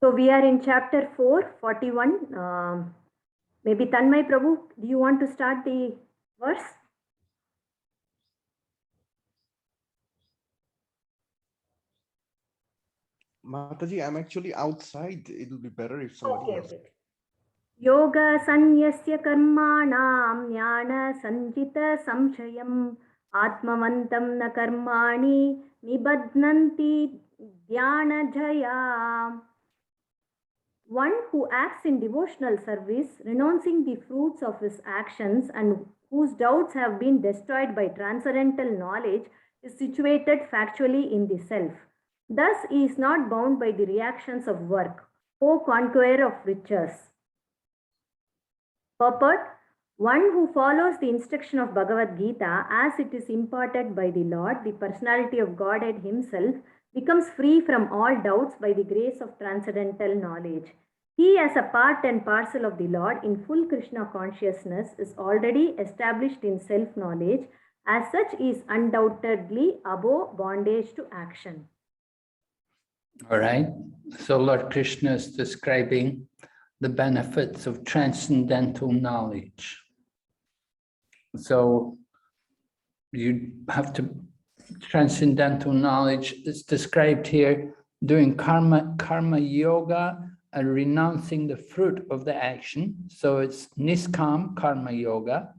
So we are in chapter 4, 41. Maybe Tanmay Prabhu, do you want to start the verse? Mataji, I'm actually outside. It'll be better if somebody else. Okay. Yoga sanyasya karmanam jnana sanjita samshayam atmavantam na karmani nibadnanti dhyana jaya. One who acts in devotional service, renouncing the fruits of his actions and whose doubts have been destroyed by transcendental knowledge, is situated factually in the self. Thus, he is not bound by the reactions of work, O conqueror of riches. Purport: one who follows the instruction of Bhagavad Gita as it is imparted by the Lord, the personality of Godhead himself, becomes free from all doubts by the grace of transcendental knowledge. He, as a part and parcel of the Lord in full Krishna consciousness, is already established in self-knowledge. As such, he is undoubtedly above bondage to action. All right. So Lord Krishna is describing the benefits of transcendental knowledge. So you have to, transcendental knowledge is described here, doing karma yoga and renouncing the fruit of the action. So it's niskam karma yoga.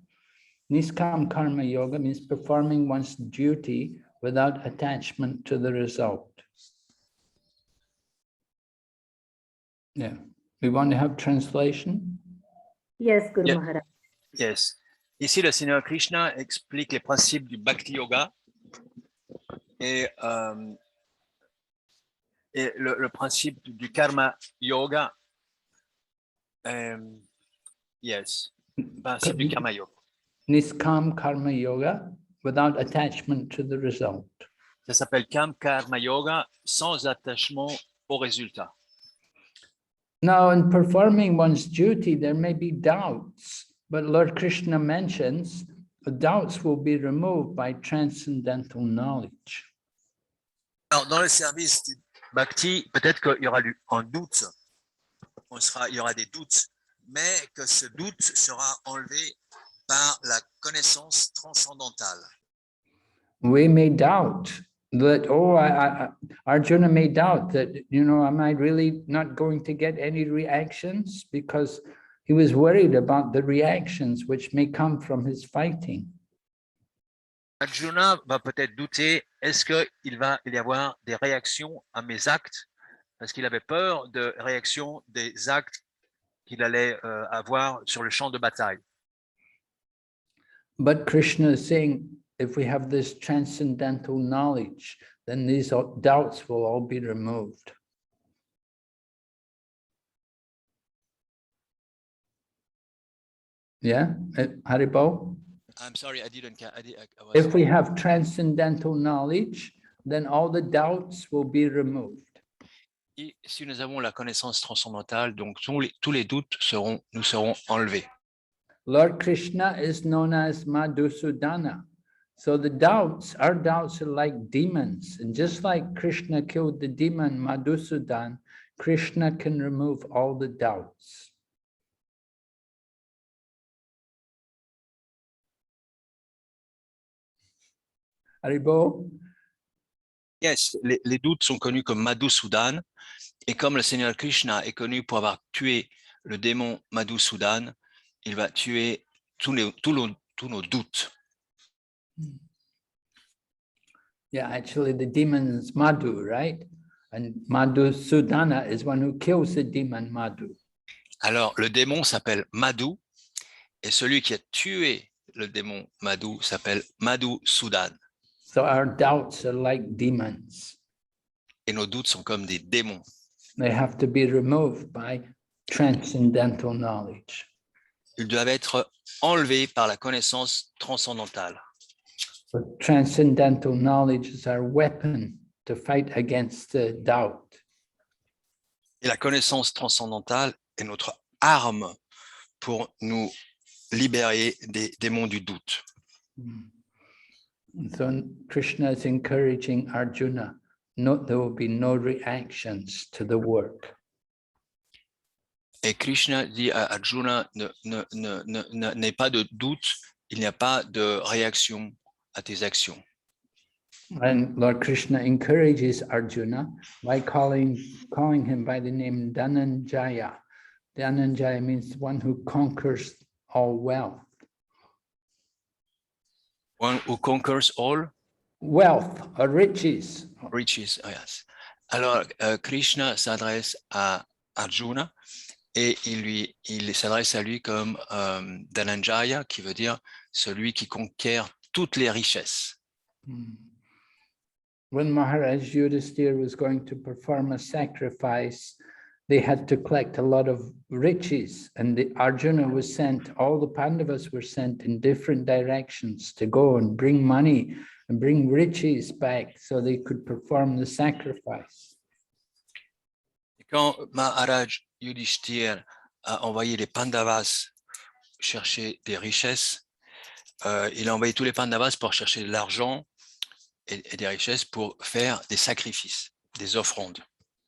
Niskam karma yoga means performing one's duty without attachment to the result. Yeah. We want to have translation? Yes, Guru Maharaj. Yes. Ici, le Seigneur Krishna explique les principes du Bhakti Yoga et le principe du Karma Yoga. Yes. Principe du Karma Yoga. Niskam Karma Yoga, without attachment to the result. Ça s'appelle Karma Yoga, sans attachement au résultat. Now, in performing one's duty, there may be doubts, but Lord Krishna mentions the doubts will be removed by transcendental knowledge. Alors, dans le service du Bhakti, peut-être qu'il y aura un doute, il y aura des doutes, mais que ce doute sera enlevé par la connaissance transcendantale. We may doubt that, Arjuna may doubt that, am I really not going to get any reactions? Because he was worried about the reactions which may come from his fighting. Arjuna va peut-être douter, est-ce qu'il va y avoir des réactions à mes actes? Parce qu'il avait peur de réactions des actes qu'il allait avoir sur le champ de bataille. But Krishna is saying, if we have this transcendental knowledge, then these doubts will all be removed. Yeah, Haribo? I'm sorry, I didn't. If we have transcendental knowledge, then all the doubts will be removed. Et si nous avons la connaissance transcendantale, donc tous les doutes nous seront enlevés. Lord Krishna is known as Madhusudana. So the doubts, our doubts are like demons. And just like Krishna killed the demon Madhusudan, Krishna can remove all the doubts. Haribo? Yes, les doutes sont connus comme Madhusudan. Et comme le Seigneur Krishna est connu pour avoir tué le démon Madhusudan, il va tuer tous nos doutes. Yeah, actually the demon is Madhu, right? And Madhusudana is one who kills the demon Madhu. Alors, le démon s'appelle Madhu, et celui qui a tué le démon Madhu s'appelle Madhusudan. So our doubts are like demons. Et nos doutes sont comme des démons. They have to be removed by transcendental knowledge. Ils doivent être enlevés par la connaissance transcendantale. So transcendental knowledge is our weapon to fight against the doubt. Et la connaissance transcendantale est notre arme pour nous libérer des démons du doute. So Krishna is encouraging Arjuna, there will be no reactions to the work. Et Krishna dit à Arjuna, n'aie pas de doute, il n'y a pas de réaction à tes actions. And Lord Krishna encourages Arjuna by calling him by the name Dhananjaya. Dhananjaya means one who conquers all wealth. One who conquers all Wealth or riches. riches. Oh, yes. Alors, Krishna s'adresse à Arjuna et il s'adresse à lui comme Dhananjaya, qui veut dire celui qui conquiert toutes les richesses. When Maharaj Yudhisthira was going to perform a sacrifice, they had to collect a lot of riches, and the Arjuna was sent, all the Pandavas were sent in different directions to go and bring money and bring riches back so they could perform the sacrifice. Et quand Maharaj Yudhishthira a envoyé les Pandavas chercher des richesses, il a envoyé tous les Pandavas pour chercher de l'argent et des richesses pour faire des sacrifices, des offrandes.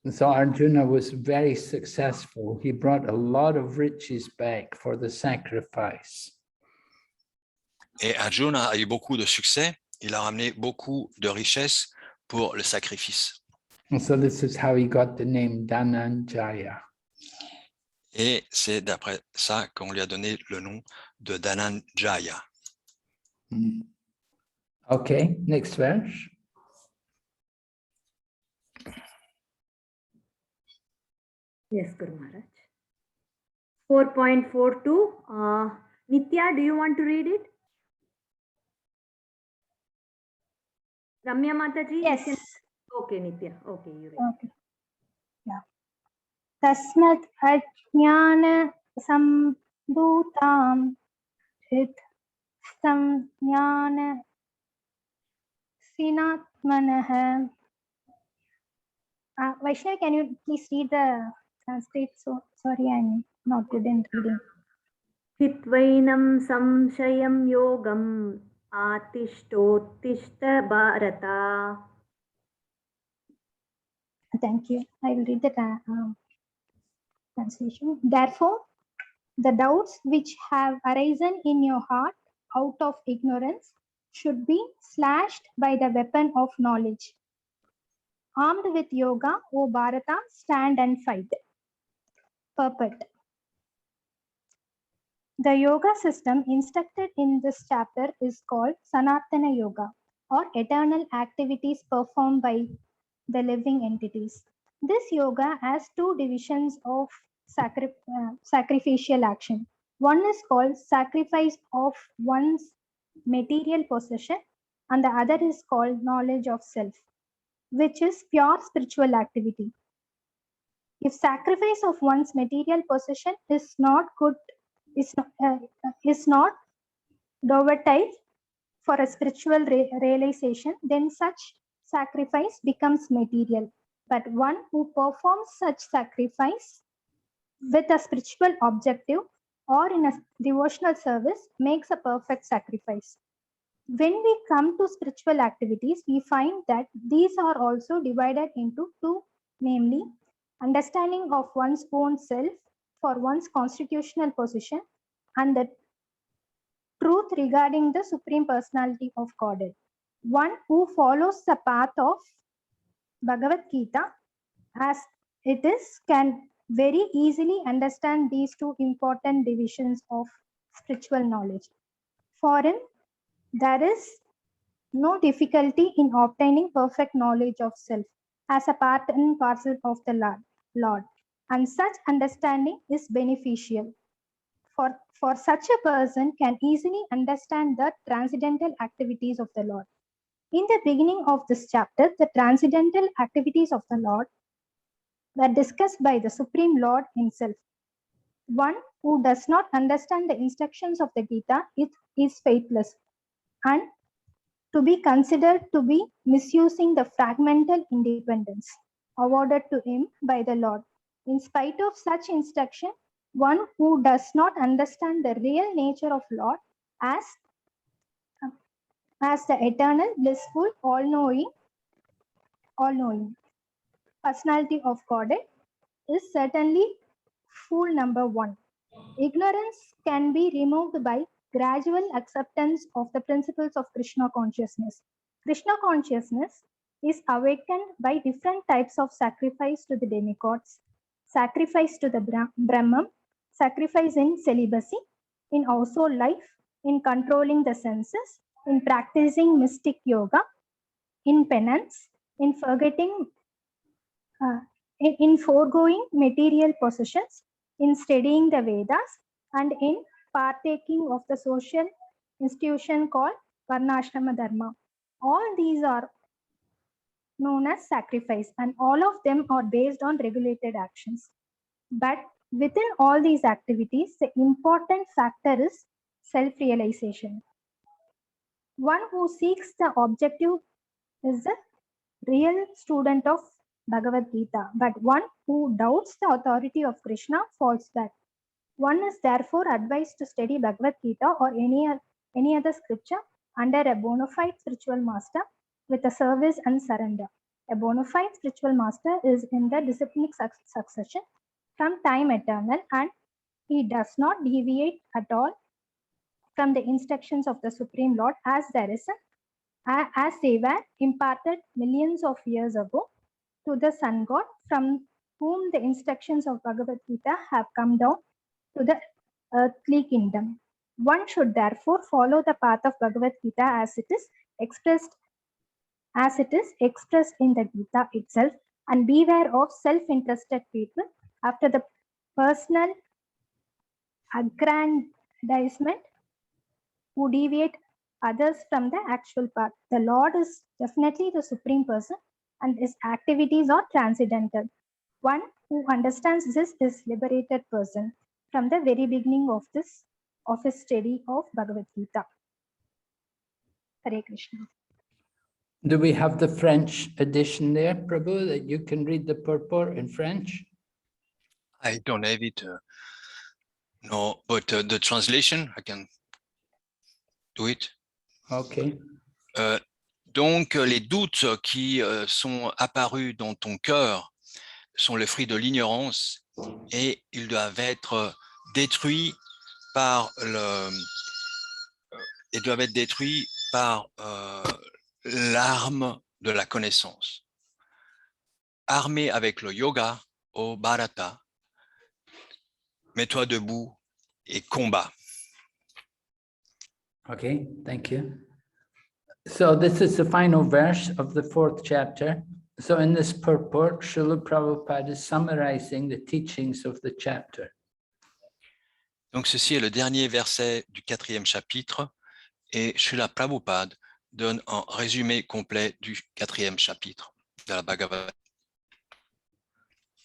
And so Arjuna was very successful. He brought a lot of riches back for the sacrifice. Et Arjuna a eu beaucoup de succès. Il a ramené beaucoup de richesses pour le sacrifice. And so this is how he got the name Dhananjaya. Et c'est d'après ça qu'on lui a donné le nom de Dhananjaya. Okay, next verse. Yes, Guru Maharaj. 4.42. Nitya, do you want to read it? Ramya Mataji? Yes. Okay, Nitya. Okay, you read. Okay. Yeah. Tasmat ajnana sambhutam hit samjnana sinatmanah. Vaishnavi, can you please read the Sanskrit? So sorry, I'm not good in reading. Hitvainam samshayam yogam atishtottishta bharata. Thank you. I will read the translation. Therefore, the doubts which have arisen in your heart out of ignorance should be slashed by the weapon of knowledge. Armed with yoga, O Bharata, stand and fight. Purport. The yoga system instructed in this chapter is called Sanatana Yoga, or eternal activities performed by the living entities. This yoga has two divisions of sacrificial action. One is called sacrifice of one's material possession, and the other is called knowledge of self, which is pure spiritual activity. If sacrifice of one's material possession is not good, is not dovertile for a spiritual realization, then such sacrifice becomes material. But one who performs such sacrifice with a spiritual objective or in a devotional service makes a perfect sacrifice. When we come to spiritual activities, we find that these are also divided into two, namely understanding of one's own self for one's constitutional position and the truth regarding the Supreme Personality of Godhead. One who follows the path of Bhagavad Gita as it is can very easily understand these two important divisions of spiritual knowledge. For him, there is no difficulty in obtaining perfect knowledge of self as a part and parcel of the Lord, and such understanding is beneficial. For such a person can easily understand the transcendental activities of the Lord. In the beginning of this chapter, the transcendental activities of the Lord were discussed by the Supreme Lord himself. One who does not understand the instructions of the Gita is faithless and to be considered to be misusing the fragmental independence awarded to him by the Lord. In spite of such instruction, one who does not understand the real nature of Lord as the eternal, blissful, all-knowing personality of Godhead is certainly fool number 1. Ignorance can be removed by gradual acceptance of the principles of Krishna consciousness. Krishna consciousness is awakened by different types of sacrifice to the demigods, sacrifice to the Brahman, sacrifice in celibacy, in household life, in controlling the senses, in practicing mystic yoga, in penance, in forgetting, in foregoing material possessions, in studying the Vedas, and in partaking of the social institution called Varnashrama Dharma. All these are known as sacrifice, and all of them are based on regulated actions. But within all these activities, the important factor is self-realization. One who seeks the objective is the real student of Bhagavad Gita, but one who doubts the authority of Krishna falls back. One is therefore advised to study Bhagavad Gita or any other scripture under a bona fide spiritual master with a service and surrender. A bona fide spiritual master is in the disciplinic succession from time eternal, and he does not deviate at all from the instructions of the Supreme Lord, as they were imparted millions of years ago to the sun god, from whom the instructions of Bhagavad Gita have come down to the earthly kingdom. One should therefore follow the path of Bhagavad Gita as it is expressed in the Gita itself, and beware of self-interested people after the personal aggrandizement who deviate others from the actual path. The Lord is definitely the supreme person, and his activities are transcendental. One who understands this is liberated person from the very beginning of his study of Bhagavad Gita. Hare Krishna. Do we have the French edition there, Prabhu, that you can read the purport in French? I don't have it. No, but the translation, I can do it. Okay. Donc, les doutes qui sont apparus dans ton cœur sont le fruit de l'ignorance et ils doivent être détruits par l'arme de la connaissance. Armé avec le yoga, au bharata, mets-toi debout et combat. Okay, thank you. So this is the final verse of the 4th chapter. So in this purport, Srila Prabhupada is summarizing the teachings of the chapter. Donc ceci est le dernier verset du 4e chapitre et Srila Prabhupada donne un résumé complet du 4e chapitre de la Bhagavad.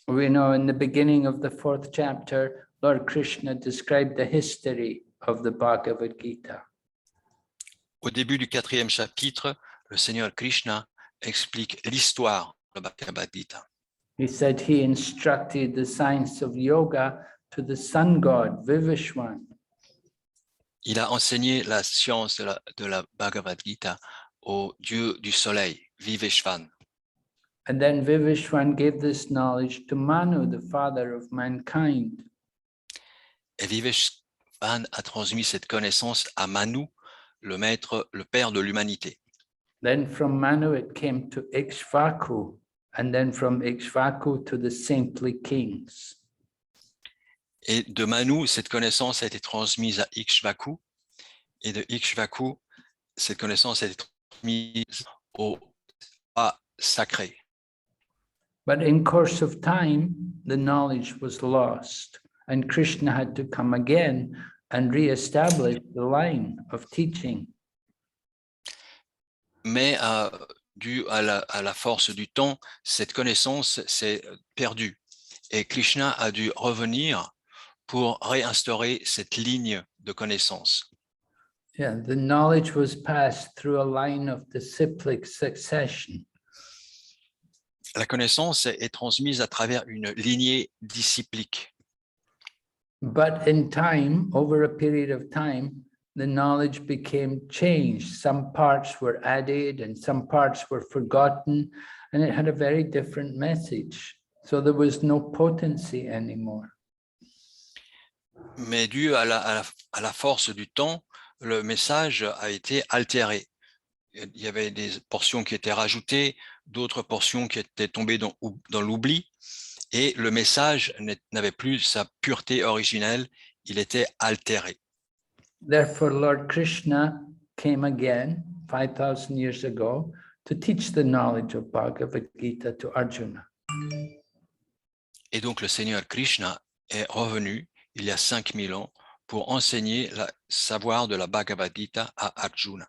We know in the beginning of the 4th chapter, Lord Krishna described the history of the Bhagavad Gita. Au début du 4e chapitre, le Seigneur Krishna explique l'histoire de la Bhagavad Gita. He said he instructed the science of yoga to the sun god, Vivishwan. Il a enseigné la science de la Bhagavad Gita au dieu du soleil, Vivishvan. And then Vivishwan gave this knowledge to Manu, the father of mankind. Et Vivishvan a transmis cette connaissance à Manu, le maître, le père de l'humanité. Then from Manu it came to Ikshvaku, and then from Ikshvaku to the saintly kings. Et de Manu, cette connaissance a été transmise à Ikshvaku, et de Ikshvaku, cette connaissance a été transmise au roi sacré. But in course of time, the knowledge was lost, and Krishna had to come again and re-establish the line of teaching. Mais dû à la force du temps, cette connaissance s'est perdue. Et Krishna a dû revenir pour réinstaurer cette ligne de connaissance. Yeah, the knowledge was passed through a line of disciplic succession. La connaissance est transmise à travers une lignée disciplique. But in time, over a period of time, the knowledge became changed. Some parts were added and some parts were forgotten, and it had a very different message. So there was no potency anymore. Mais dû à la force du temps, le message a été altéré. Il y avait des portions qui étaient rajoutées, d'autres portions qui étaient tombées dans l'oubli, et le message n'avait plus sa pureté originelle, il était altéré. Therefore, Lord Krishna came again 5,000 years ago to teach the knowledge of Bhagavad Gita to Arjuna. Et donc le Seigneur Krishna est revenu il y a 5000 ans pour enseigner le savoir de la Bhagavad Gita à Arjuna.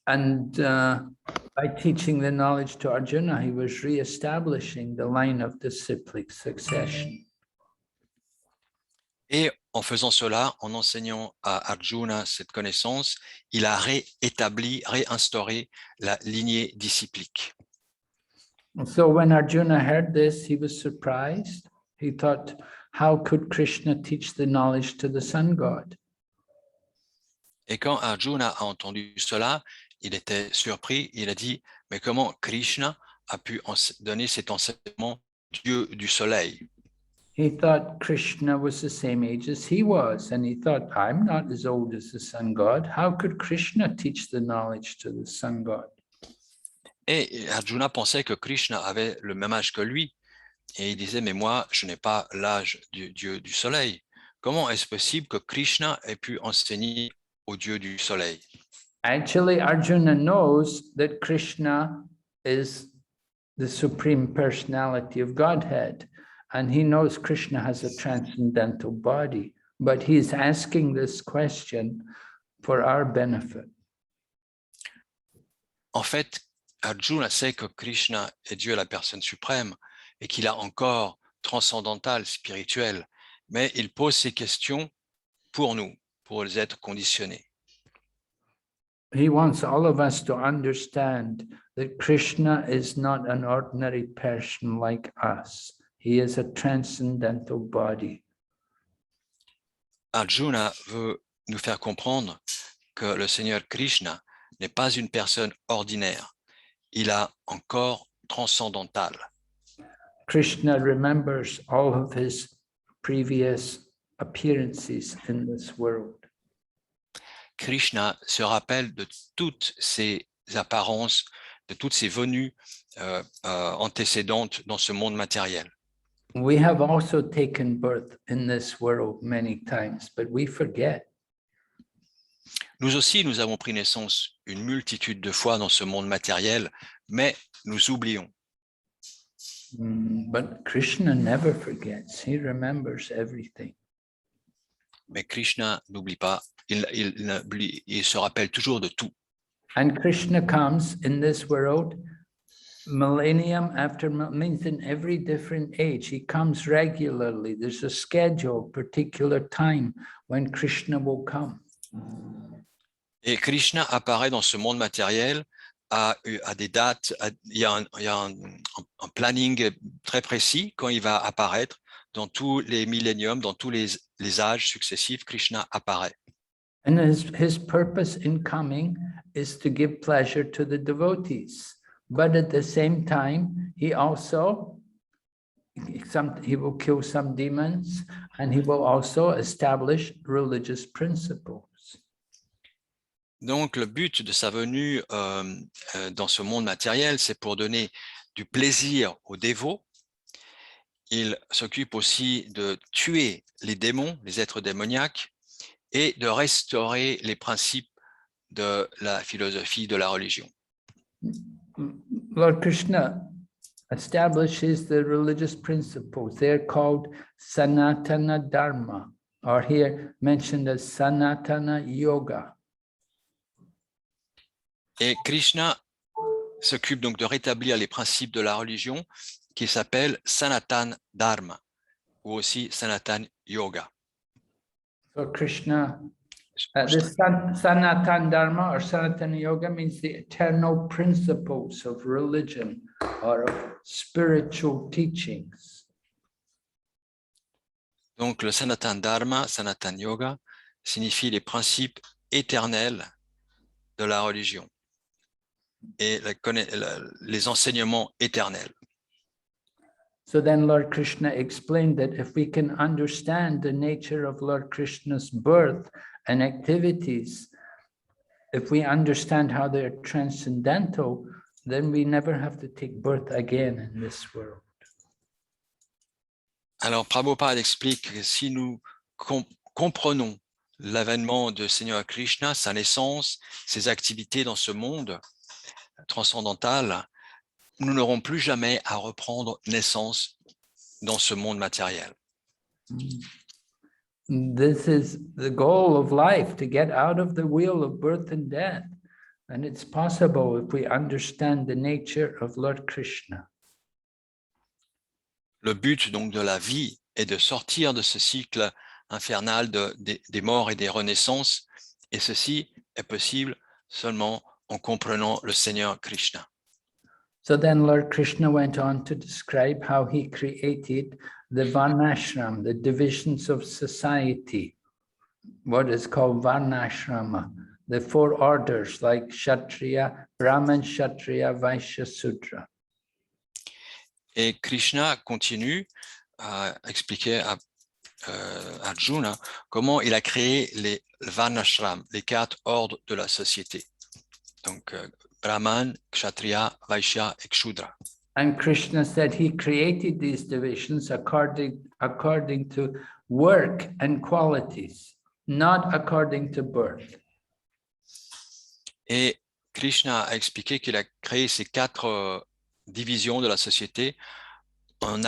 And by teaching the knowledge to Arjuna, he was re-establishing the line of disciplic succession. Et en faisant cela, en enseignant à Arjuna cette connaissance, il a réinstauré la lignée disciplique. And so when Arjuna heard this, he was surprised. He thought, how could Krishna teach the knowledge to the sun god? Et quand Arjuna a entendu cela, il était surpris, il a dit, mais comment Krishna a pu donner cet enseignement Dieu du soleil? He thought Krishna was the same age as he was, and he thought, I'm not as old as the sun god. How could Krishna teach the knowledge to the sun god? Et Arjuna pensait que Krishna avait le même âge que lui. Et il disait, mais moi, je n'ai pas l'âge du dieu du soleil. Comment est-ce possible que Krishna ait pu enseigner au dieu du soleil? Actually, Arjuna knows that Krishna is the supreme personality of Godhead, and he knows Krishna has a transcendental body, but he's asking this question for our benefit. En fait, Arjuna sait que Krishna est Dieu, la personne suprême, et qu'il a un corps transcendantal, spirituel, mais il pose ces questions pour nous, pour les êtres conditionnés. He wants all of us to understand that Krishna is not an ordinary person like us. He is a transcendental body. Arjuna veut nous faire comprendre que le Seigneur Krishna n'est pas une personne ordinaire. Il a un corps transcendantal. Krishna remembers all of his previous appearances in this world. Krishna se rappelle de toutes ses apparences, de toutes ses venues antécédentes dans ce monde matériel. We have also taken birth in this world many times, but we forget. Nous aussi, nous avons pris naissance une multitude de fois dans ce monde matériel, mais nous oublions. But Krishna never forgets. He remembers everything. Mais Krishna n'oublie pas, il se rappelle toujours de tout. And Krishna comes in this world millennium after means in every different age. He comes regularly. There's a schedule, particular time when Krishna will come. Et Krishna apparaît dans ce monde matériel à des dates, il y a un planning très précis quand il va apparaître dans tous les milléniums, dans tous les âges successifs, Krishna apparaît. And his purpose in coming is to give pleasure to the devotees. But at the same time, he will kill some demons, and he will also establish religious principles. Donc, le but de sa venue dans ce monde matériel, c'est pour donner du plaisir aux dévots. Il s'occupe aussi de tuer les démons, les êtres démoniaques, et de restaurer les principes de la philosophie de la religion. Lord Krishna establishes the religious principles. They're called Sanatana Dharma, or here mentioned as Sanatana Yoga. Et Krishna s'occupe donc de rétablir les principes de la religion qui s'appellent Sanatan Dharma ou aussi Sanatan Yoga. So Krishna, this Sanatan Dharma or Sanatana Yoga means the eternal principles of religion or of spiritual teachings. Donc le Sanatan Dharma, Sanatan Yoga, signifie les principes éternels de la religion et les enseignements éternels. So then Lord Krishna explained that if we can understand the nature of Lord Krishna's birth and activities, if we understand how they're transcendental, then we never have to take birth again in this world. Alors, Prabhupada explique que si nous comprenons l'avènement de Seigneur Krishna, sa naissance, ses activités dans ce monde transcendantal, nous n'aurons plus jamais à reprendre naissance dans ce monde matériel. This is the goal of life, to get out of the wheel of birth and death. And it's possible if we understand the nature of Lord Krishna. Le but donc de la vie est de sortir de ce cycle infernal des morts et des renaissances, et ceci est possible seulement en comprenant le Seigneur Krishna. So then Lord Krishna went on to describe how he created the Varnashram, the divisions of society, what is called Varnashrama, the 4 orders like Kshatriya, Brahman, Kshatriya, Vaishya, Sudra. Et Krishna continue à expliquer à Arjuna comment il a créé les Varnashram, les 4 ordres de la société. Donc, Brahman, Kshatriya, Vaishya et Shudra. And Krishna said he created these divisions according to work and qualities, not according to birth. Et Krishna a expliqué qu'il a créé ces 4 divisions de la société en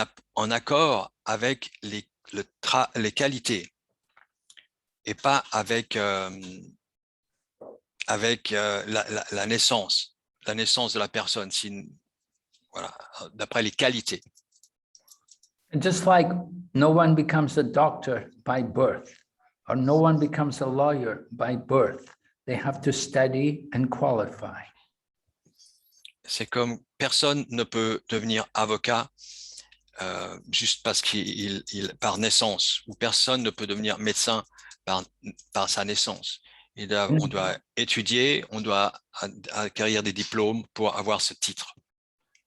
accord avec les qualités et pas avec la naissance de la personne, voilà, d'après les qualités. Just like no one becomes a doctor by birth, or no one becomes a lawyer by birth, they have to study and qualify. C'est comme personne ne peut devenir avocat juste parce qu'il par naissance, ou personne ne peut devenir médecin par sa naissance. On doit étudier, on doit acquérir des diplômes pour avoir ce titre.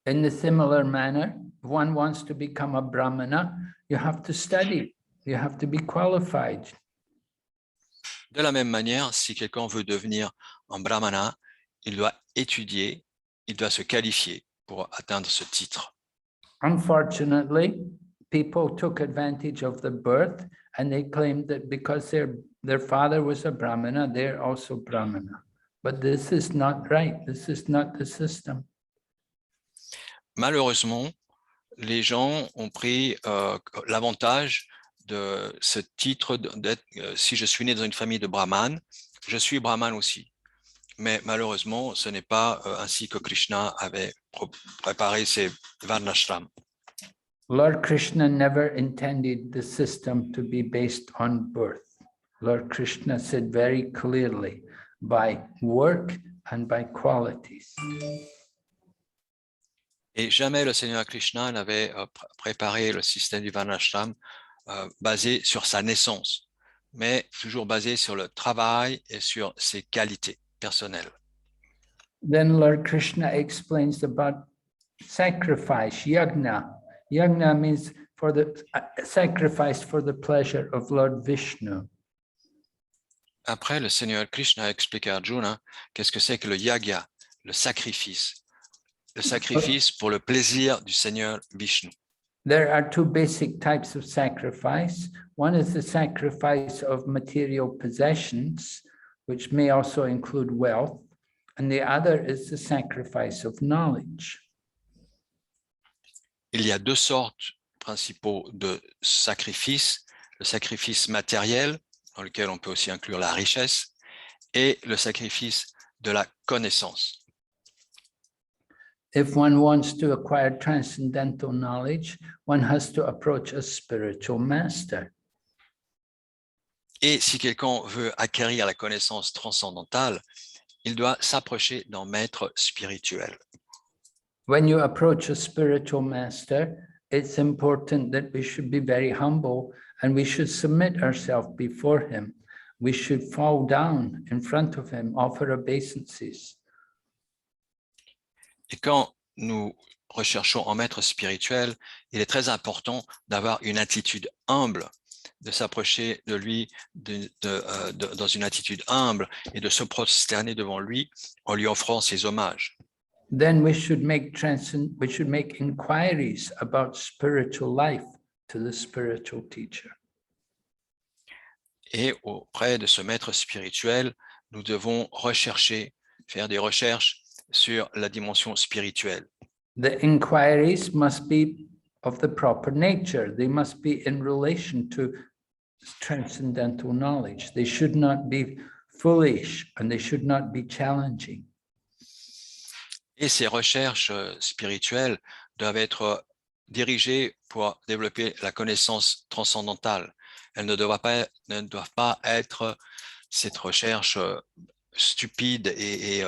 In a similar manner, if one wants to become a brahmana, you have to study, you have to be qualified. De la même manière, si quelqu'un veut devenir un brahmana, il doit étudier, il doit se qualifier pour atteindre ce titre. Unfortunately, people took advantage of the birth and they claimed that because their father was a brahmana, they're also brahmana. But this is not right. This is not the system. Malheureusement, les gens ont pris l'avantage de ce titre d'être, si je suis né dans une famille de brahmanes, je suis brahmane aussi. Mais malheureusement, ce n'est pas ainsi que Krishna avait préparé ses varnashram. Lord Krishna never intended the system to be based on birth. Lord Krishna said very clearly, by work and by qualities. Et jamais le Seigneur Krishna n'avait préparé le système du varnashram basé sur sa naissance, mais toujours basé sur le travail et sur ses qualités personnelles. Then Lord Krishna explains about sacrifice, yajna. Yajna means for the sacrifice for the pleasure of Lord Vishnu. Après, le Seigneur Krishna a expliqué à Arjuna qu'est-ce que c'est que le yagya, le sacrifice pour le plaisir du Seigneur Vishnu. There are 2 basic types of sacrifice. One is the sacrifice of material possessions, which may also include wealth, and the other is the sacrifice of knowledge. Il y a 2 sortes principaux de sacrifices, le sacrifice matériel, dans lequel on peut aussi inclure la richesse, et le sacrifice de la connaissance. If one wants to acquire transcendental knowledge, one has to approach a spiritual master. Et si quelqu'un veut acquérir la connaissance transcendantale, il doit s'approcher d'un maître spirituel. When you approach a spiritual master, it's important that we should be very humble and we should submit ourselves before him. We should fall down in front of him, offer obeisances. Et quand nous recherchons en maître spirituel, il est très important d'avoir une attitude humble, de s'approcher de lui dans une attitude humble et de se prosterner devant lui en lui offrant ses hommages. Then we should make inquiries about spiritual life to the spiritual teacher. Et auprès de ce maître spirituel, nous devons faire des recherches sur la dimension spirituelle. The inquiries must be of the proper nature. They must be in relation to transcendental knowledge. They should not be foolish and they should not be challenging. Et ces recherches spirituelles doivent être dirigées pour développer la connaissance transcendantale. Elles ne doivent pas être cette recherche stupide et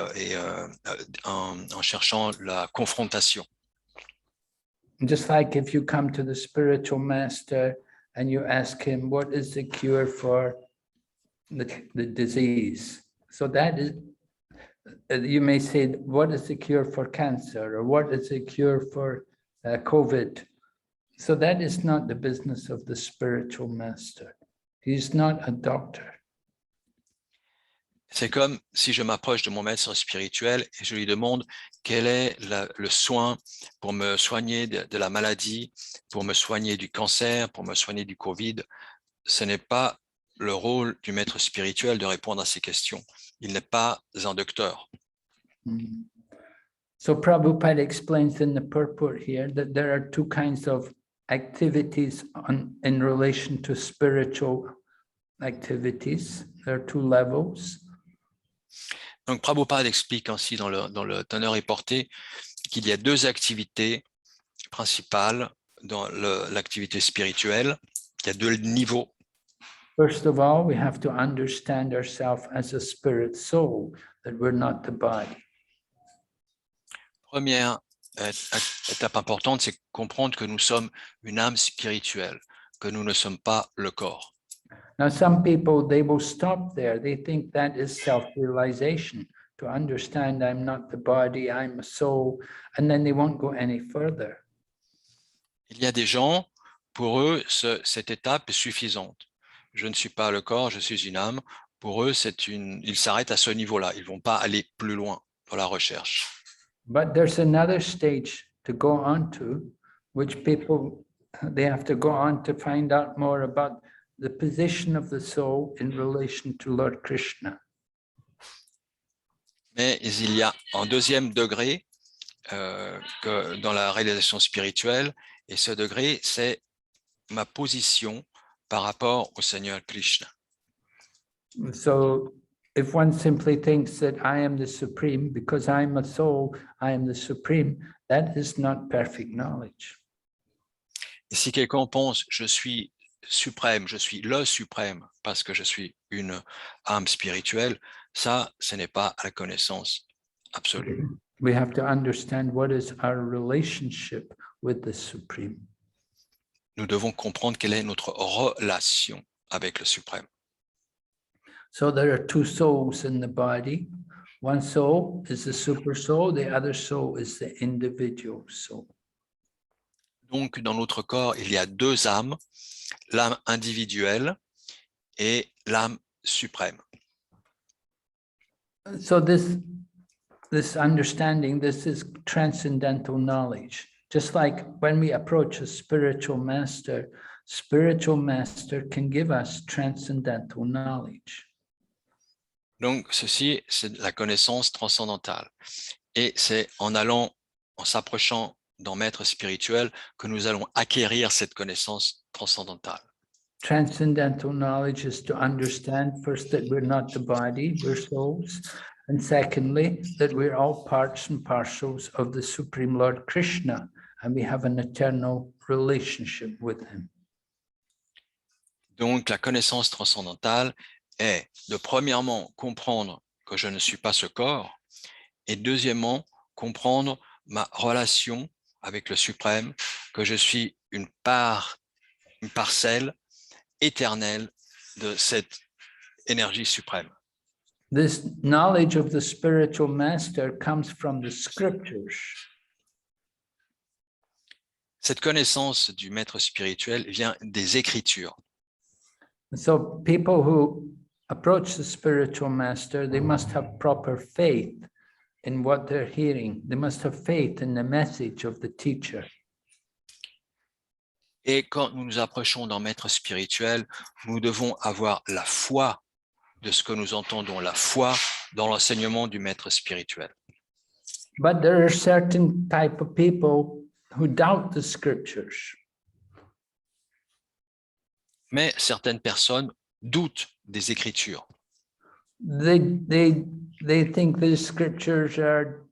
en cherchant la confrontation. Just like if you come to the spiritual master and you ask him, what is the cure for the disease? So that is, you may say, what is the cure for cancer? Or what is the cure for COVID? So that is not the business of the spiritual master. He's not a doctor. C'est comme si je m'approche de mon maître spirituel et je lui demande quel est le soin pour me soigner de la maladie, pour me soigner du cancer, pour me soigner du Covid. Ce n'est pas le rôle du maître spirituel de répondre à ces questions. Il n'est pas un docteur. So Prabhupada explains in the purport here that there are two kinds of activities in relation to spiritual activities. There are two levels. Donc Prabhupada explique ainsi dans le teneur et portée qu'il y a deux activités principales dans l'activité spirituelle. Il y a deux niveaux. First of all, we have to understand ourselves as a spirit soul, that we're not the body. Première étape importante, c'est comprendre que nous sommes une âme spirituelle, que nous ne sommes pas le corps. Now, some people, they will stop there. They think that is self-realization, to understand I'm not the body, I'm a soul, and then they won't go any further. Il y a des gens, pour eux, cette étape est suffisante. Je ne suis pas le corps, je suis une âme. Pour eux, ils s'arrêtent à ce niveau-là. Ils ne vont pas aller plus loin dans la recherche. But there's another stage to go on to, which people, they have to go on to find out more about the position of the soul in relation to Lord Krishna. Mais il y a un deuxième degré dans la réalisation spirituelle, et ce degré, c'est ma position par rapport au Seigneur Krishna. So if one simply thinks that I am the supreme, because I'm a soul, I am the supreme, that is not perfect knowledge. Et si quelqu'un pense, je suis suprême, je suis le suprême, parce que je suis une âme spirituelle, ça, ce n'est pas la connaissance absolue. We have to understand what is our relationship with the supreme. Nous devons comprendre quelle est notre relation avec le suprême. So there are two souls in the body. One soul is the super soul, the other soul is the individual soul. Donc, dans notre corps, il y a deux âmes, l'âme individuelle et l'âme suprême. So this understanding, this is transcendental knowledge. Just like when we approach a spiritual master can give us transcendental knowledge. Donc, ceci, c'est la connaissance transcendantale. Et c'est en s'approchant d'un maître spirituel que nous allons acquérir cette connaissance transcendantale. Transcendental knowledge is to understand first that we're not the body, we're souls. And secondly, that we're all parts and parcels of the Supreme Lord Krishna, and we have an eternal relationship with him. Donc, la connaissance transcendantale est de premièrement comprendre que je ne suis pas ce corps, et deuxièmement, comprendre ma relation avec le Suprême, que je suis une parcelle éternelle de cette énergie suprême. This knowledge of the spiritual master comes from the scriptures. Cette connaissance du maître spirituel vient des Écritures. So people who approach the spiritual master, they must have proper faith in what they're hearing. They must have faith in the message of the teacher. Et quand nous nous approchons d'un maître spirituel, nous devons avoir la foi de ce que nous entendons, la foi dans l'enseignement du maître spirituel. But there are certain type of people who doubt the scriptures. Mais certaines personnes doutent des Écritures. They think the scriptures are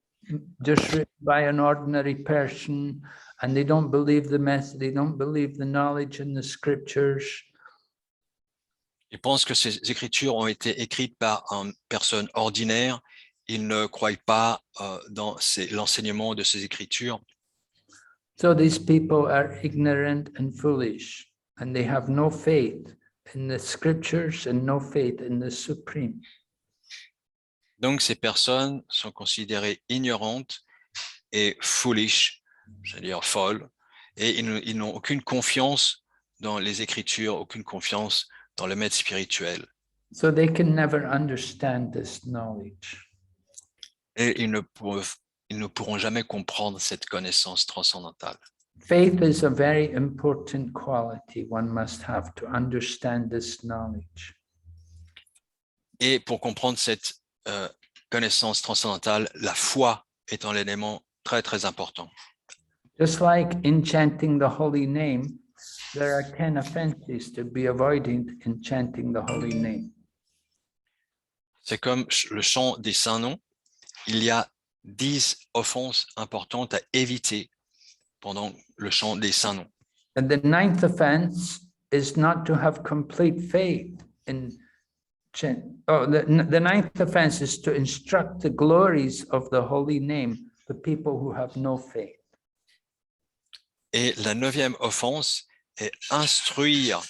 just written by an ordinary person, and they don't believe the message, they don't believe the knowledge in the scriptures. Ils pensent que ces Écritures ont été écrites par une personne ordinaire. Ils ne croient pas dans l'enseignement de ces Écritures. So these people are ignorant and foolish, and they have no faith in the scriptures and no faith in the Supreme. Donc, ces personnes sont considérées ignorantes et foolish, c'est-à-dire folles, et ils n'ont aucune confiance dans les Écritures, aucune confiance dans le maître spirituel. So they can never understand this knowledge. Et ils ne pourront jamais comprendre cette connaissance transcendantale. Faith is a very important quality one must have to understand this knowledge. Et pour comprendre cette connaissance transcendantale, la foi est un élément très, très important. Just like in chanting the holy name, there are 10 offenses to be avoided in chanting the holy name. C'est comme le chant des saints noms. Il y a 10 offenses importantes à éviter pendant le chant des saints noms. And the 9th offense is not to have complete faith in chant. Oh, the 9th offense is to instruct the glories of the holy name, the people who have no faith. Et la 9e offense est instruire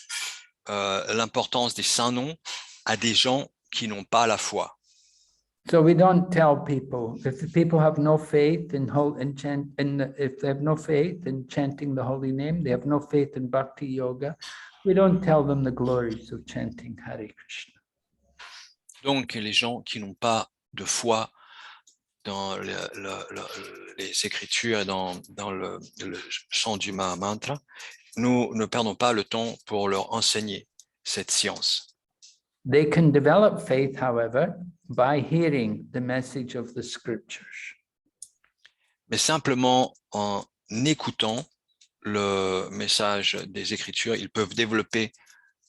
l'importance des saints noms à des gens qui n'ont pas la foi. So we don't tell people if the people have no faith in if they have no faith in chanting the holy name, they have no faith in bhakti yoga. We don't tell them the glories of chanting Hare Krishna. Donc les gens qui n'ont pas de foi dans les Écritures et dans le chant du Mahamantra, nous ne perdons pas le temps pour leur enseigner cette science. They can develop faith, however, by hearing the message of the scriptures. Mais simplement en écoutant le message des Écritures, ils peuvent développer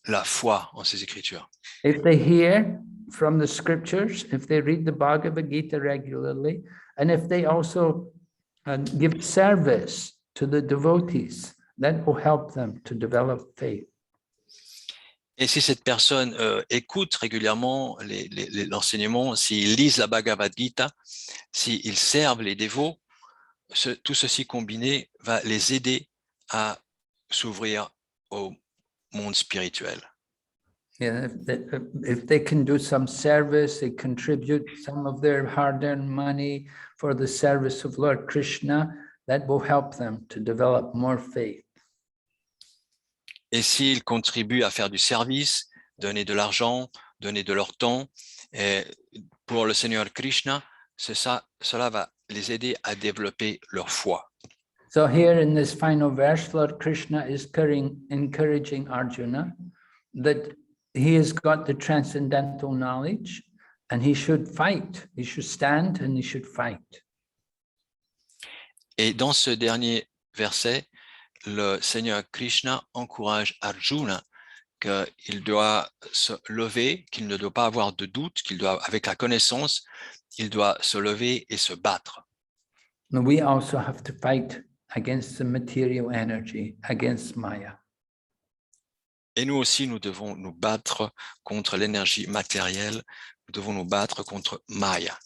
la foi en ces Écritures. If they hear from the scriptures, if they read the Bhagavad Gita regularly, and if they also give service to the devotees, that will help them to develop faith. Et si cette personne écoute régulièrement l'enseignement, s'ils lisent la Bhagavad Gita, s'ils servent les dévots, tout ceci combiné va les aider à s'ouvrir au monde spirituel. Yeah, if they can do some service, they contribute some of their hard-earned money for the service of Lord Krishna, that will help them to develop more faith. Et s'ils contribuent à faire du service, donner de l'argent, donner de leur temps pour le Seigneur Krishna, cela va les aider à développer leur foi. So here in this final verse, Lord Krishna is encouraging Arjuna that he has got the transcendental knowledge and he should fight. He should stand and he should fight. Et dans ce dernier verset, le Seigneur Krishna encourage Arjuna qu'il doit se lever, qu'il ne doit pas avoir de doute, qu'il doit, avec la connaissance, il doit se lever et se battre. And we also have to fight against the material energy, against Maya. Et nous aussi, nous devons nous battre contre l'énergie matérielle, nous devons nous battre contre Maya.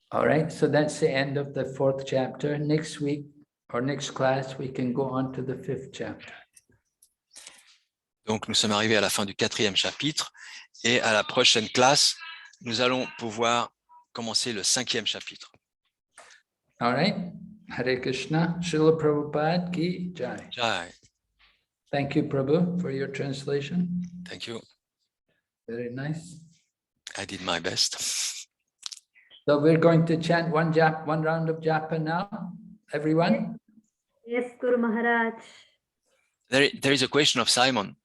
All right, so that's the end of the 4th chapter. Next week, or next class, we can go on to the 5th chapter. Donc, nous sommes arrivés à la fin du 4e chapitre et à la prochaine classe, nous allons pouvoir commencer le 5e chapitre. All right, Hare Krishna. Srila Prabhupada ki jai. Jai. Thank you, Prabhu, for your translation. Thank you. Very nice. I did my best. So we're going to chant one round of japa now. Everyone? Yes, Guru Maharaj. There is a question of Simon.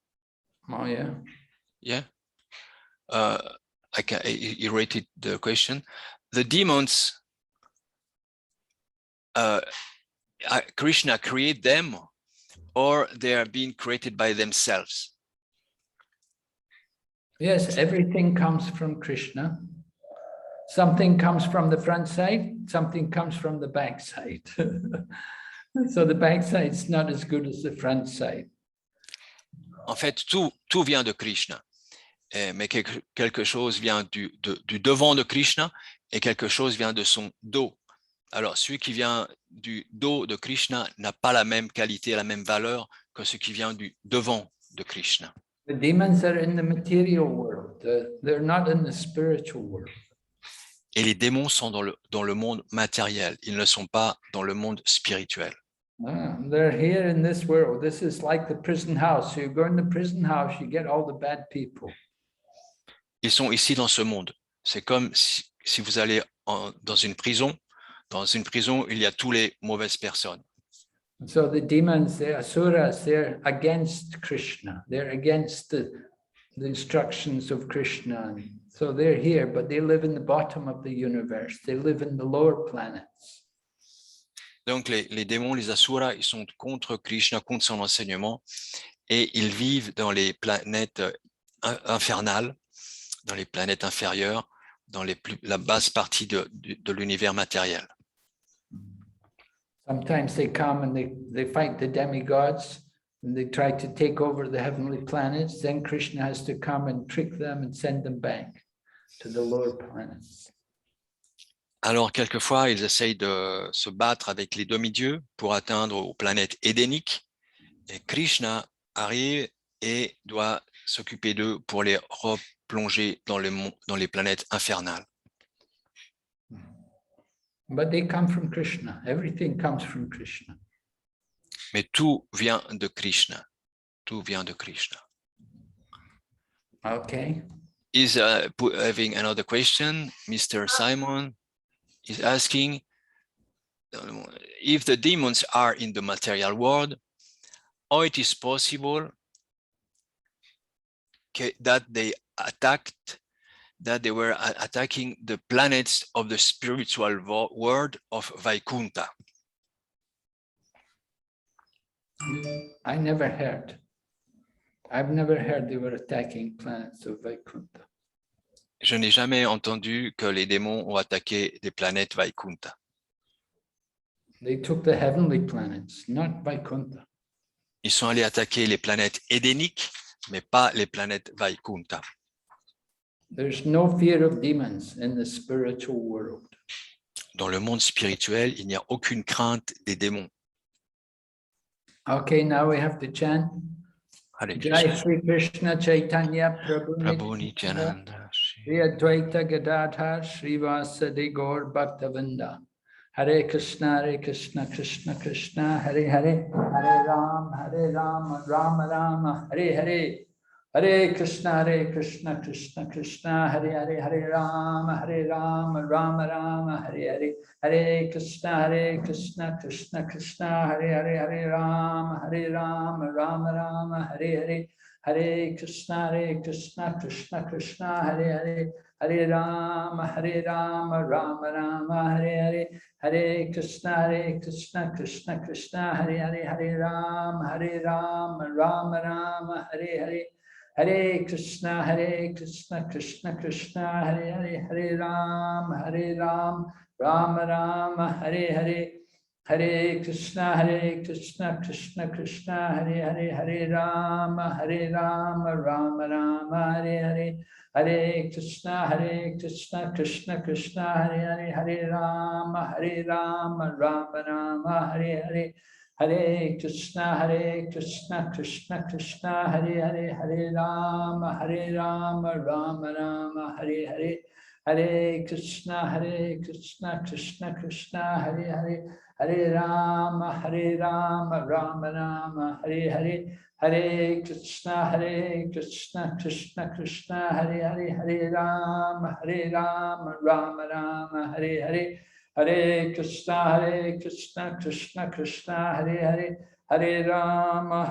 Oh, yeah. Yeah. He rated the question. The demons, Krishna create them, or they are being created by themselves? Yes, everything comes from Krishna. Something comes from the front side, something comes from the back side. So the back side is not as good as the front side. En fait, tout vient de Krishna. Mais quelque chose vient du devant de Krishna et quelque chose vient de son dos. Alors, celui qui vient du dos de Krishna n'a pas la même qualité, la même valeur que ce qui vient du devant de Krishna. The demons are in the material world. They're not in the spiritual world. Et les démons sont dans le monde matériel. Ils ne sont pas dans le monde spirituel. They're here in this world. This is like the prison house. So you go in the prison house, you get all the bad people. Ils sont ici dans ce monde. C'est comme si vous allez dans une prison. Dans une prison, il y a tous les mauvaises personnes. So the demons, the asuras, they're against Krishna. They're against the instructions of Krishna. So they're here, but they live in the bottom of the universe. They live in the lower planets. Donc les démons, les asuras, ils sont contre Krishna, contre son enseignement, et ils vivent dans les planètes infernales, dans les planètes inférieures, dans la basse partie de l'univers matériel. Sometimes they come and they fight the demigods and they try to take over the heavenly planets. Then Krishna has to come and trick them and send them back to the lower planets. Alors, quelquefois, ils essayent de se battre avec les demi-dieux pour atteindre aux planètes édéniques. Et Krishna arrive et doit s'occuper d'eux pour les replonger dans les planètes infernales. But they come from Krishna. Everything comes from Krishna. Mais tout vient de Krishna. Tout vient de Krishna. Okay. Is having another question. Mr. Simon is asking if the demons are in the material world, how it is possible that they were attacking the planets of the spiritual world of Vaikuntha. I never heard. I've never heard they were attacking planets of Vaikuntha. Je n'ai jamais entendu que les démons ont attaqué des planètes Vaikuntha. They took the heavenly planets, not Vaikuntha. Ils sont allés attaquer les planètes édéniques, mais pas les planètes Vaikuntha. There's no fear of demons in the spiritual world. Dans le monde spirituel, il n'y a aucune crainte des démons. Okay, now we have to chant. Allez, Jai Sri Krishna Chaitanya Prabhu Nityananda. Shri Advaita Gadadhar Srivasadi Gaur Bhaktavinda. Hare Krishna, Krishna Krishna, Hare Hare, Hare Ram, Rama Rama, Hare Hare. Hare Krishna, Krishna Krishna, Hare Hare, Hare Ram, Rama Rama, Hare Hare. Hare Krishna, Krishna Krishna, Hare Hare, Hare Ram, Rama Rama, Hare Hare. Hare Krishna, Krishna, Hare Hare, Hare Rama, Rama Rama, Hare Hare. Hare Krishna, Krishna, Hare Hare, Hare Rama, Rama Rama, Hare Hare. Hare Krishna, Krishna, Hare Hare, Hare Ram, Rama Rama, Hare Hare. Hare Krishna, Krishna, Hare Hare, Hare Rama, Rama Rama, Hare Hare. Hare Krishna, Krishna, Hare Hare, Hare Rama, Rama Rama, Hare Hare. Hare Krishna, Krishna, Hare Hare, Hare Rama, Rama Rama, Hare Hare. Hare Krishna, Krishna, Hare Hare, Hare Rama, Rama Rama, Hare Hare, Hare Krishna, Krishna Krishna, Hare Hare, Hare Rama, Rama Rama, Hare Hare, Hare Krishna, Krishna Krishna, Hare Hare, Hare Rama,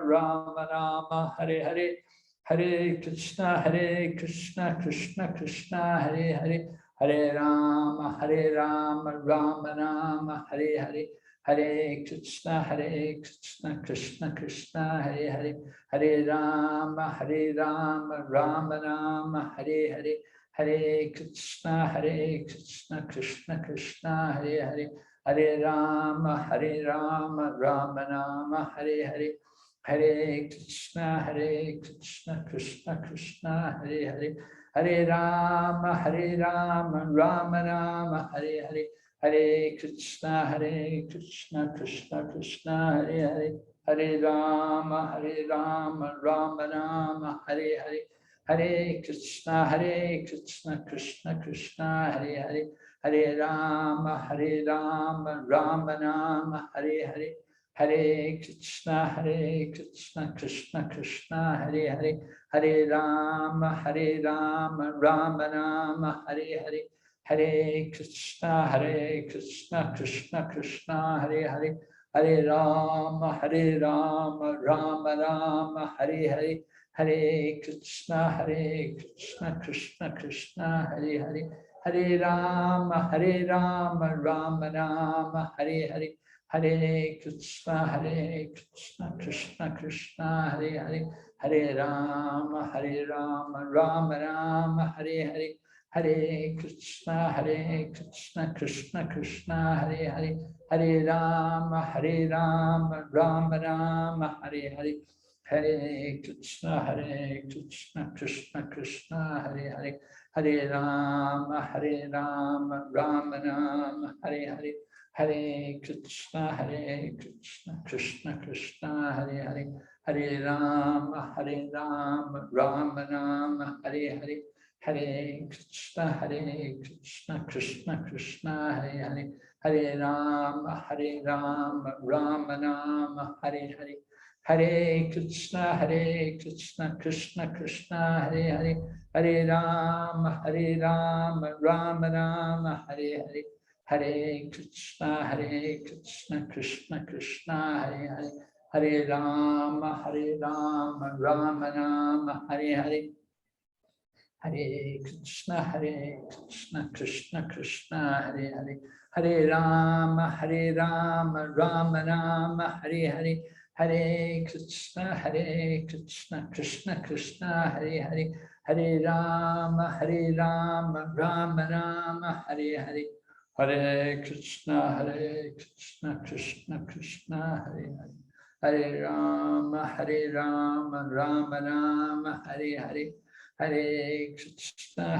Rama Rama, Hare Hare, Hare Krishna, Krishna Krishna, Hare Hare, Hare Rama, Rama Rama, Hare Hare, Hare Krishna, Krishna Krishna, Hare Hare, Hare Rama, Rama Rama, Hare Hare, Hare Krishna, Krishna Krishna, Hare Hare, Hare Rama, Rama Rama, Hare Hare, Hare Krishna, Krishna Krishna, Hare Hare, Hare Rama, Rama Rama, Hare Hare, Hare Krishna, Krishna Krishna, Hare Hare, Hare Rama, Rama Rama, Hare Hare, Hare Krishna, Krishna Krishna, Hare Hare, Hare Rama, Rama Rama, Hare Hare, Hare Krishna, Krishna Krishna, Hare Hare, Hare Rama, Rama Rama, Hare Hare, Hare Krishna, Krishna Krishna, Hare Hare, Hare Rama, Rama Rama, Hare Hare, Hare Krishna, Krishna Krishna, Hare Hare, Hare Rama, Rama Rama, Hare Hare, Hare Krishna, Krishna Krishna, Hare Hare, Hare Rama, Rama Rama, Hare Hare, Hare Krishna, Krishna Krishna, Hare Hare, Hare Rama, Rama Rama, Hare Hare, Hare Krishna, Krishna Krishna, Hare Hare, Hare Rama, Rama Rama, Hare Hare, Hare Krishna, Krishna Krishna, Hare Hare, Hare Rama, Rama Rama, Hare Hare, Hare Krishna, Krishna Krishna, Hare Hare, Hare Rama, Rama Rama, Hare Hare, Hare Krishna, Krishna Krishna, Hare Hare, Hare Rama, Rama Rama, Hare Hare, Hare Krishna, Krishna Krishna, Hare Hare, Hare Rama, Rama Rama, Hare Hare, Hare Krishna, Krishna Krishna, Hare Hare, Hare Rama, Rama Rama, Hare Hare, Hare Krishna, Krishna Krishna, Hare Hare, Hare Rama, Rama Rama, Hare Hare, Hare Krishna, Krishna Krishna, Hare Hare, Hare Rama, Rama Rama, Hare Hare, Hare Krishna,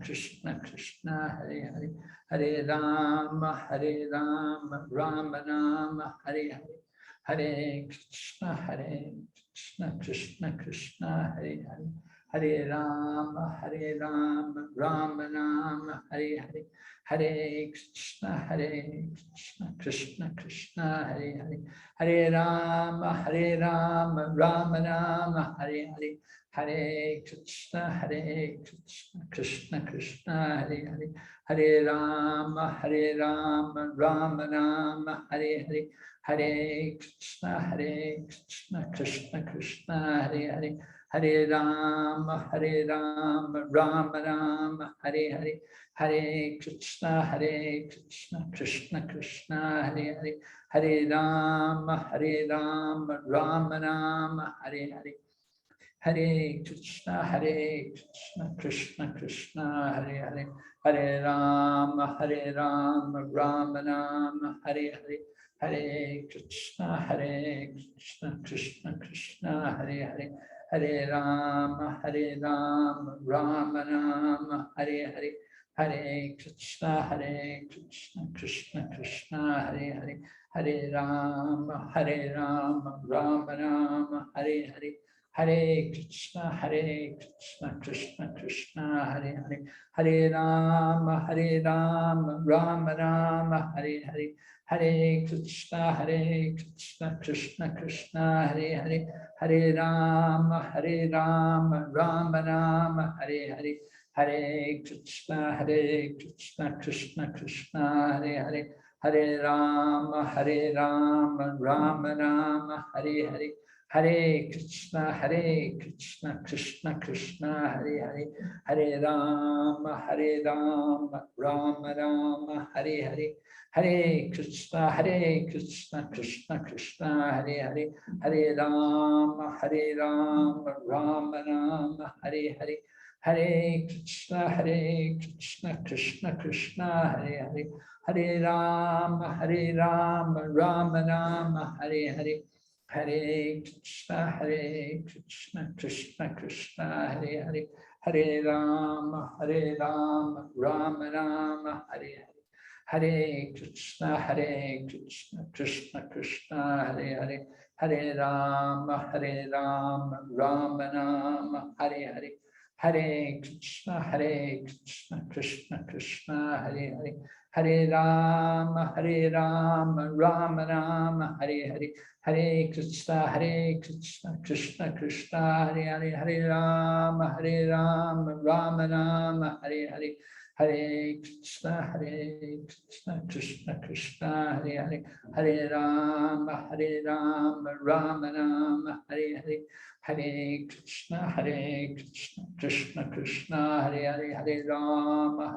Krishna Krishna, Hare Hare, Hare Rama, Rama Rama, Hare Hare, Hare Krishna, Krishna Krishna, Hare Hare, Hare Rama, Rama Rama, Hare Hare, Hare Krishna, Krishna Krishna, Hare Hare, Hare Rama, Rama Rama, Hare Hare, Hare Krishna, Krishna Krishna, Hare Hare, Hare Rama, Rama Rama, Hare Hare, Hare Krishna, Krishna Krishna, Hare Hare, Hare Rama, Rama Rama, Hare Hare, Hare Krishna, Krishna Krishna, Hare Hare, Hare Rama, Rama Rama, Hare Hare, Hare Krishna, Krishna Krishna, Hare Hare, Hare Rama, Rama Rama, Hare Hare, Hare Krishna, Krishna Krishna, Hare Hare, Hare Rama, Rama Rama, Hare Hare, Hare Krishna, Krishna Krishna, Hare Hare, Hare Rama, Rama Rama, Hare Hare, Hare Krishna, Krishna Krishna, Hare Hare, Hare Rama, Rama Rama, Hare Hare, Hare Krishna, Krishna Krishna, Hare Hare, Hare Rama, Rama Rama, Hare Hare, Hare Krishna, Krishna Krishna, Hare Hare, Hare Rama, Rama Rama, Hare Hare, Hare Krishna, Krishna Krishna, Hare Hare, Hare Rama, Rama Rama, Hare Hare, Hare Krishna, Krishna Krishna, Hare Hare, Hare Rama, Rama Rama, Hare Hare, Hare Krishna, Krishna Krishna, Hare Hare, Hare Rama, Rama Rama, Hare Hare, Hare Krishna, Krishna Krishna, Hare Hare, Hare Rama, Rama Rama, Hare Hare, Hare Krishna, Krishna Krishna, Hare Hare, Hare Rama, Rama Rama, Hare Hare, Hare Krishna, Krishna Krishna, Hare Hare, Hare Rama, Rama Rama, Hare Hare, Hare Krishna, Krishna Krishna, Hare Hare, Hare Rama, Rama Rama, Hare Hare, Hare Krishna, Krishna Krishna, Hare Hare, Hare Rama, Rama Rama, Hare Hare, Hare Krishna, Krishna Krishna, Hare Hare, Hare Rama, Rama Rama, Hare Hare, Hare Krishna, Krishna Krishna, Hare Hare, Hare Rama,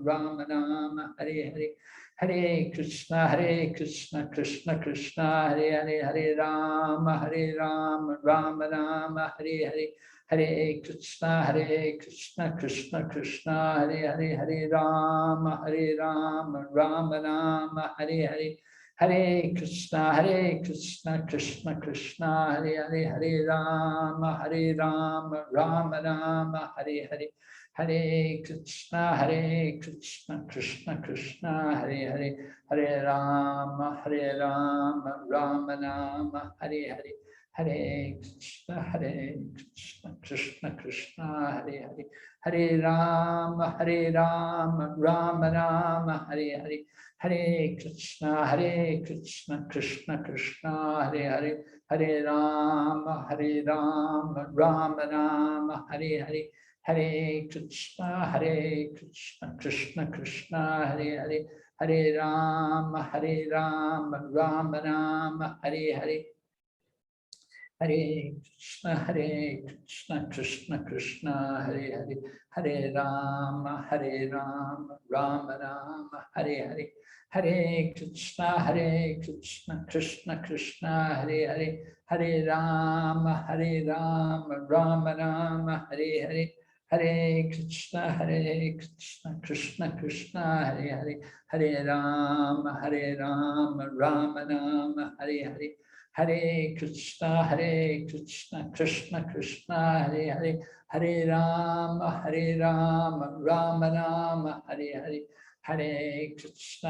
Rama Rama, Hare Hare, Hare Krishna, Krishna Krishna, Hare Hare, Hare Rama, Rama Rama, Hare Hare, Hare Krishna, Krishna Krishna, Hare Hare, Hare Rama, Rama Rama, Hare Hare, Hare Krishna, Krishna Krishna, Hare Hare, Hare Rama, Rama Rama, Hare Hare, Hare Krishna, Krishna Krishna, Hare Hare, Hare Rama, Rama Rama, Hare Hare, Hare Krishna, Krishna Krishna, Hare Hare, Hare Rama, Rama Rama, Hare Hare, Hare Krishna, Krishna Krishna, Hare Hare, Hare Rama, Rama Rama, Hare Hare, Hare Krishna, Krishna Krishna, Hare Hare, Hare Rama, Rama Rama, Hare Hare, Hare Krishna, Krishna Krishna, Hare Hare, Hare Rama, Rama Rama, Hare Hare, Hare Krishna, Krishna Krishna, Hare Hare, Hare Rama, Rama Rama, Hare Hare, Hare Krishna, Krishna Krishna, Hare Hare, Hare Rama, Rama Rama, Hare Hare,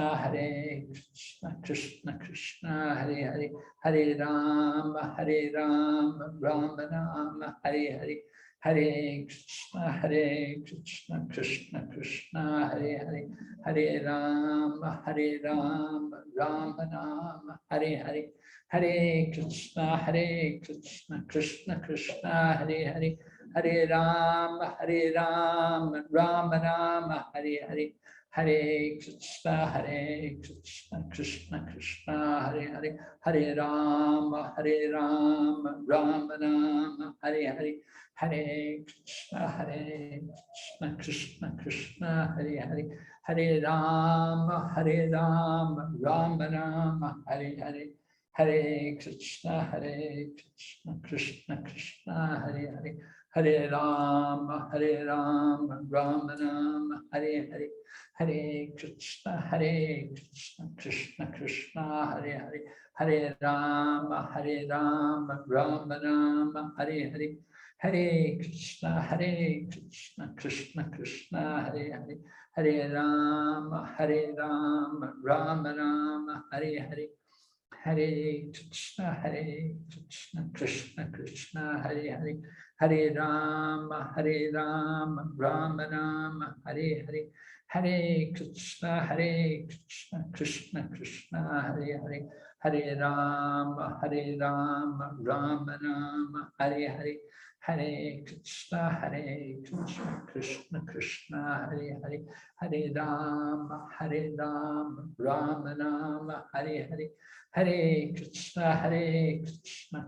Hare Krishna, Krishna Krishna, Hare Hare, Hare Rama, Rama Rama, Hare Hare, Hare Krishna, Krishna Krishna, Hare Hare, Hare Rama, Rama Rama, Hare Hare, Hare Krishna, Krishna Krishna, Hare Hare, Hare Rama, Rama Rama, Hare Hare, Hare Krishna, Krishna Krishna, Hare Hare, Hare Rama, Rama Rama, Hare Hare, Hare Krishna, Krishna Krishna, Hare Hare, Hare Rama, Rama Rama, Hare Hare, Hare Krishna, Krishna Krishna, Hare Hare, Hare Rama, Rama Rama, Hare Hare, Hare Krishna, Krishna Krishna, Hare Hare, Hare Rama, Rama Rama, Hare Hare, Hare Krishna, Krishna Krishna, Hare Hare, Hare Rama, Rama Rama, Hare Hare, Hare Krishna, Krishna Krishna, Hare Hare, Hare Rama, Rama Rama, Hare Hare, Hare Krishna, Krishna Krishna, Hare Hare, Hare Rama, Rama Rama, Hare Hare, Hare Krishna, Krishna Krishna, Hare Hare, Hare Rama, Rama Rama, Hare Hare, Hare Krishna,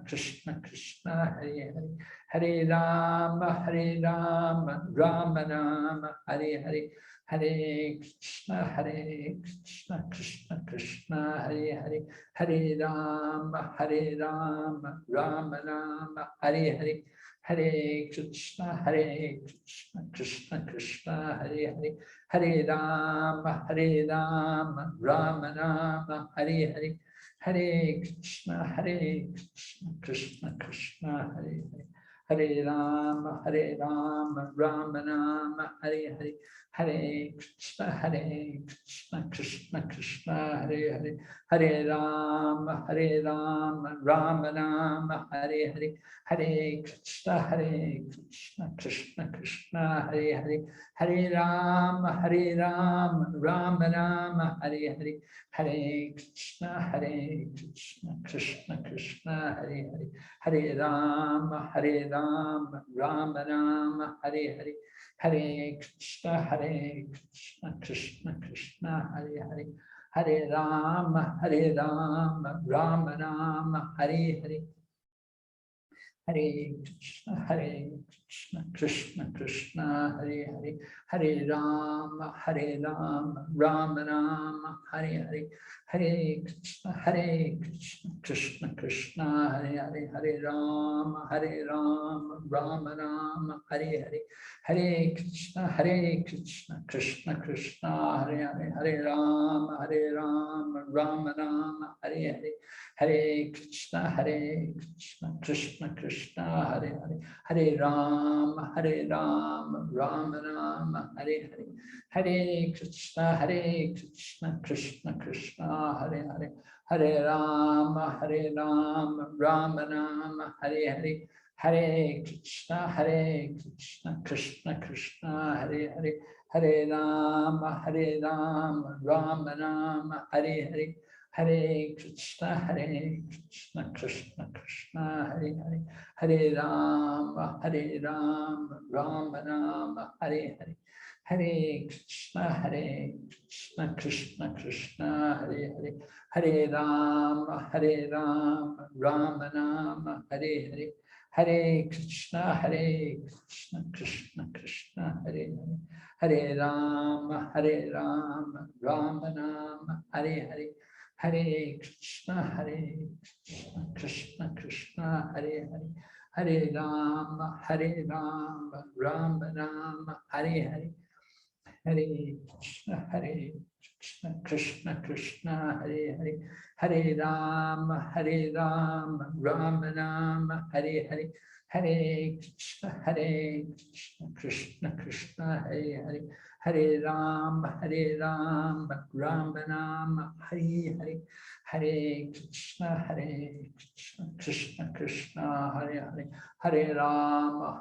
Krishna Krishna, Hare Hare, Hare Rama, Rama Rama, Hare Hare, Hare Krishna, Krishna Krishna, Hare Hare, Hare Rama, Rama Rama, Hare Hare, Hare Krishna, Krishna Krishna, Hare Hare, Hare Rama, Rama Rama, Hare Hare, Hare Krishna, Krishna Krishna, Hare Hare, Hare Rama, Rama Rama, Hare Hare, Hare Krishna, Krishna Krishna, Hare Hare, Hare Rama, Rama Rama, Hare Hare, Hare Krishna, Krishna Krishna, Hare Hare, Hare Rama, Rama Rama, Hare Hare, Hare Krishna, Krishna Krishna, Hare Hare, Hare Rama, Rama Rama, Hare Hare, Hare Krishna, Krishna Krishna, Hare Hare, Hare Rama, Rama Rama, Hare Hare, Hare Krishna, Krishna Krishna, Hare Hare, Hare Rama, Rama Rama, Hare Hare, Hare Krishna, Krishna Krishna, Hare Hare, Hare Rama, Rama Rama, Hare Hare, Hare Krishna, Krishna Krishna, Hare Hare, Hare Rama, Rama Rama, Hare Hare, Hare Krishna, Krishna Krishna, Hare Hare, Hare Rama, Rama Rama, Hare Hare, Hare Krishna, Krishna Krishna, Hare Hare, Hare Rama, Rama Rama, Hare Hare, Hare Krishna, Krishna Krishna, Hare Hare, Hare Rama, Rama Rama, Hare Hare, Hare Krishna, Krishna Krishna, Hare Hare, Hare Rama, Rama Rama, Hare Hare, Hare Krishna, Krishna Krishna, Hare Hare, Hare Rama, Rama Rama, Hare Hare, Hare Krishna, Krishna Krishna, Hare Hare, Hare Rama, Rama Rama, Hare Hare, Hare Krishna, Krishna Krishna, Hare Hare, Hare Rama, Rama Rama, Hare Hare, Hare Krishna, Krishna Krishna, Hare Hare, Hare Rama, Rama Rama, Hare Hare, Hare Krishna, Krishna Krishna, Hare Hare, Hare Rama, Rama Rama, Hare Hare, Hare Krishna, Krishna Krishna, Hare Hare, Hare Rama,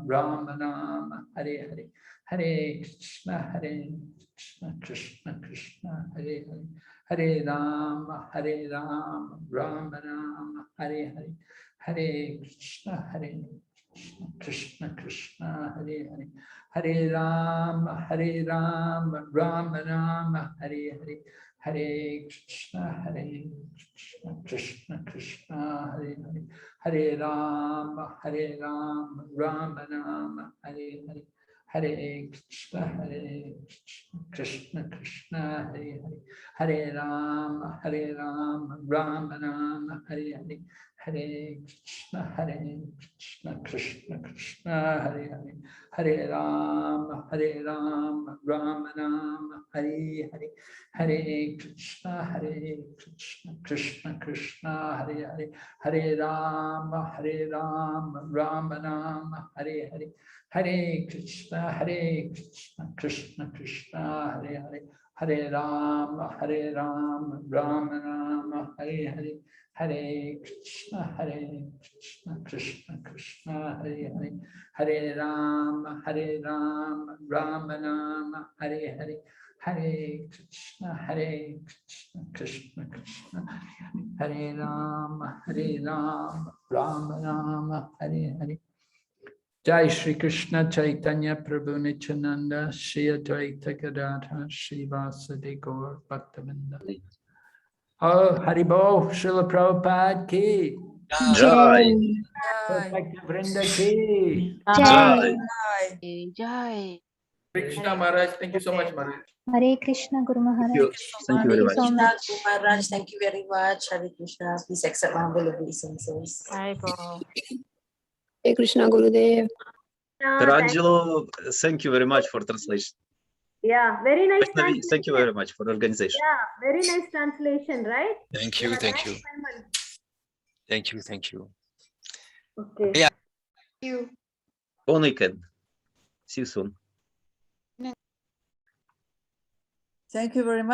Rama Rama, Hare Hare, Hare Krishna, Krishna Krishna, Hare Hare, Hare Rama, Rama Rama, Hare Hare, Hare Krishna, Krishna Krishna, Hare Hare, Hare Rama, Rama Rama, Hare Hare, Hare Krishna, Krishna Krishna, Hare Hare, Hare Rama, Rama Rama, Hare Hare, Hare Krishna, Krishna Krishna, Hare Hare, Hare Rama, Rama Rama, Hare Hare, Hare Krishna, Krishna Krishna, Hare Hare, Hare Rama, Rama Rama, Hare Hare, Hare Krishna, Krishna Krishna, Hare Hare, Hare Rama, Rama Rama, Hare Hare, Hare Krishna, Krishna Krishna, Hare Hare, Hare Rama, Rama Rama, Hare Hare, Hare Krishna, Krishna Krishna, Hare Hare, Hare Rama, Rama Rama, Hare Hare, Hare Krishna, Krishna Krishna, Hare Rama, Rama Rama, Hare Hare. Jai Shri Krishna Chaitanya Prabhu Nityananda Shri Advaita Gadadhar Shri Vasudeva Gaur Bhaktavinda. Oh, Haribo, Srila Prabhupada ki. Jai. Perfect Vrinda ki. Jai. Jai. Krishna Maharaj, thank you so much, Maharaj. Hare Krishna Guru Thank you. Maharaj. Thank you very much. So much. Maharaj, thank you very much. Hare Krishna. Please accept my humble obeisances. Hare Krishna. Hare Krishna Gurudev. Perangelo, thank you very much for translation. Yeah, very nice Vaishnavi, translation. thank you very much for organization. Yeah, very nice translation, right? Thank you, Yeah, thank thanks, you. Simon. Thank you, thank you. Okay. Yeah. On weekend. See you soon. Thank you very much.